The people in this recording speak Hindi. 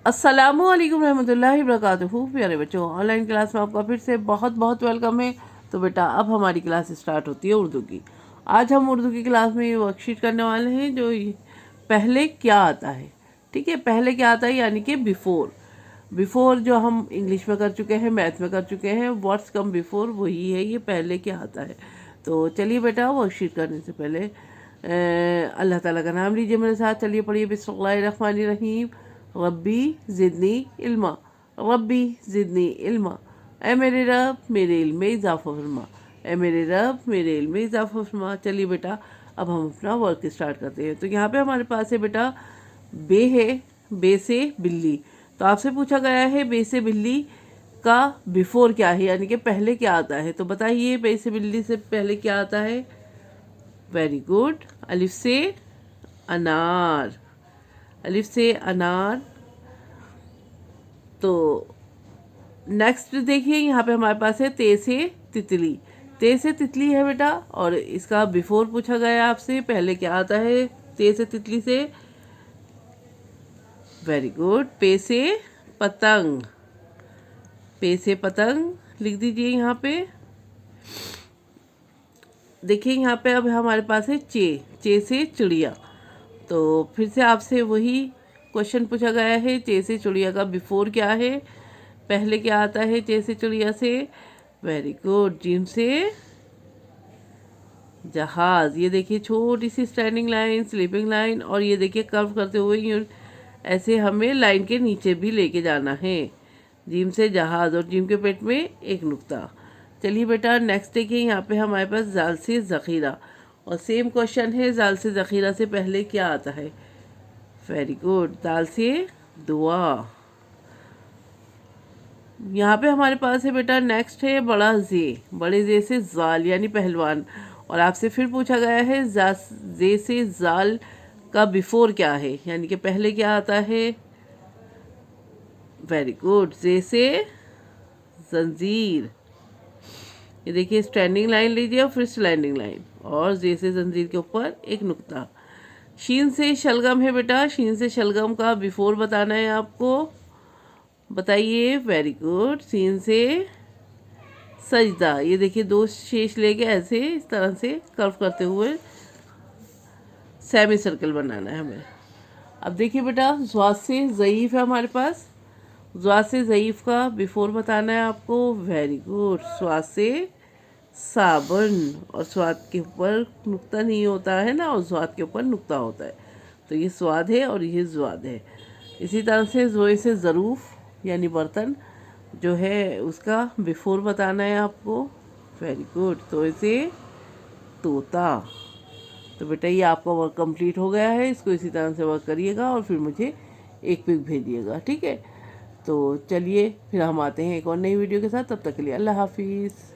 अस्सलामुअलैकुम रहमतुल्लाहि वबरकातुहू। प्यारे बच्चों, ऑनलाइन क्लास में आपका फिर से बहुत बहुत वेलकम है। तो बेटा अब हमारी क्लास स्टार्ट होती है उर्दू की। आज हम उर्दू की क्लास में ये वर्कशीट करने वाले हैं जो पहले क्या आता है। ठीक है, पहले क्या आता है यानी कि बिफोर। बिफोर जो हम इंग्लिश में कर चुके हैं, मैथ में कर चुके हैं, व्हाट्स कम बिफोर वही है ये पहले क्या आता है। तो चलिए बेटा वर्कशीट करने से पहले अल्लाह ताला का नाम लीजिए मेरे साथ। चलिए पढ़िए बिस्मिल्लाहिर्रहमानिर्रहीम। रब्बी ज़िदनी इल्मा, रब्बी ज़िदनी इल्मा। ए मेरे रब मेरे इल्म में इजाफ़ा फरमा, ए मेरे रब मेरे इल्म में इजाफ़ा फरमा। चलिए बेटा अब हम अपना वर्क स्टार्ट करते हैं। तो यहाँ पे हमारे पास है बेटा बे है, बे से बिल्ली। तो आपसे पूछा गया है बे से बिल्ली का बिफोर क्या है यानी कि पहले क्या आता है। तो बताइए बे से बिल्ली से पहले क्या आता है। Very good. अलिफ से अनार, अलिफ से अनार। तो नेक्स्ट देखिए यहाँ पे हमारे पास है ते से तितली। ते से तितली है बेटा और इसका बिफोर पूछा गया आपसे पहले क्या आता है ते से तितली से। Very good. पे से पतंग, पे से पतंग लिख दीजिए यहाँ पे। देखिए यहाँ पे अब हमारे पास है चे, चे से चिड़िया। तो फिर से आपसे वही क्वेश्चन पूछा गया है चे से चिड़िया का बिफोर क्या है, पहले क्या आता है चे से चिड़िया से। Very good. जीम से जहाज। ये देखिए छोटी सी स्टैंडिंग लाइन, स्लीपिंग लाइन और ये देखिए कर्व करते हुए ऐसे हमें लाइन के नीचे भी लेके जाना है। जीम से जहाज और जीम के पेट में एक नुक्ता। चलिए बेटा नेक्स्ट देखिए यहाँ पे हमारे पास जाल से ज़ख़ीरा और सेम क्वेश्चन है जाल से ज़ख़ीरा से पहले क्या आता है। Very good. दाल से दुआ। यहाँ पे हमारे पास है बेटा नेक्स्ट है बड़ा जे, बड़े जे से जाल यानी पहलवान। और आपसे फिर पूछा गया है जे से जाल का बिफोर क्या है यानी कि पहले क्या आता है। Very good. जे से जंजीर। ये देखिए स्टैंडिंग लाइन लीजिए और फिर स्लैंडिंग लाइन और जे से जंजीर के ऊपर एक नुक्ता। शीन से शलगम है बेटा, शीन से शलगम का बिफोर बताना है आपको। बताइए। Very good. सीन से सजदा। ये देखिए दो शेष लेके ऐसे इस तरह से कर्व करते हुए सेमी सर्कल बनाना है हमें। अब देखिए बेटा ज़्वाद से ज़ईफ़ है हमारे पास, ज़्वाद से ज़ईफ़ का बिफोर बताना है आपको। Very good. स्वाद से साबुन और स्वाद के ऊपर नुक्ता नहीं होता है ना और स्वाद के ऊपर नुक्ता होता है। तो ये स्वाद है और ये ज़्वाद है। इसी तरह से जोए से ज़रूफ़ यानी बर्तन जो है उसका बिफोर बताना है आपको। Very good. तो इसे तोता। तो बेटा ये आपका वर्क कंप्लीट हो गया है। इसको इसी तरह से वर्क करिएगा और फिर मुझे एक पिक भेजिएगा। ठीक है। तो चलिए फिर हम आते हैं एक और नई वीडियो के साथ। तब तक के लिए अल्लाह हाफिज़।